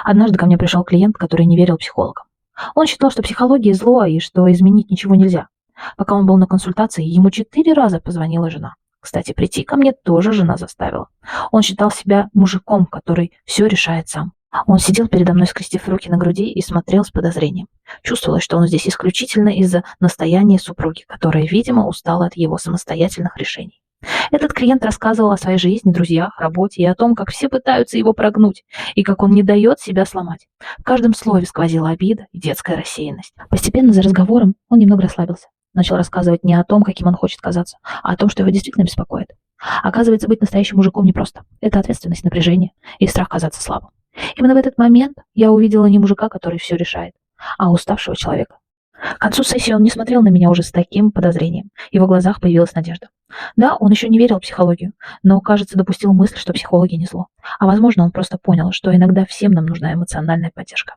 Однажды ко мне пришел клиент, который не верил психологам. Он считал, что психология зло и что изменить ничего нельзя. Пока он был на консультации, ему 4 раза позвонила жена. Кстати, прийти ко мне тоже жена заставила. Он считал себя мужиком, который все решает сам. Он сидел передо мной, скрестив руки на груди, и смотрел с подозрением. Чувствовалось, что он здесь исключительно из-за настояния супруги, которая, видимо, устала от его самостоятельных решений. Этот клиент рассказывал о своей жизни, друзьях, работе и о том, как все пытаются его прогнуть, и как он не дает себя сломать. В каждом слове сквозила обида и детская рассеянность. Постепенно за разговором он немного расслабился. Начал рассказывать не о том, каким он хочет казаться, а о том, что его действительно беспокоит. Оказывается, быть настоящим мужиком непросто. Это ответственность, напряжение и страх казаться слабым. Именно в этот момент я увидела не мужика, который все решает, а уставшего человека. К концу сессии он не смотрел на меня уже с таким подозрением. В его глазах появилась надежда. Да, он еще не верил в психологию, но, кажется, допустил мысль, что психологи не зло. А возможно, он просто понял, что иногда всем нам нужна эмоциональная поддержка.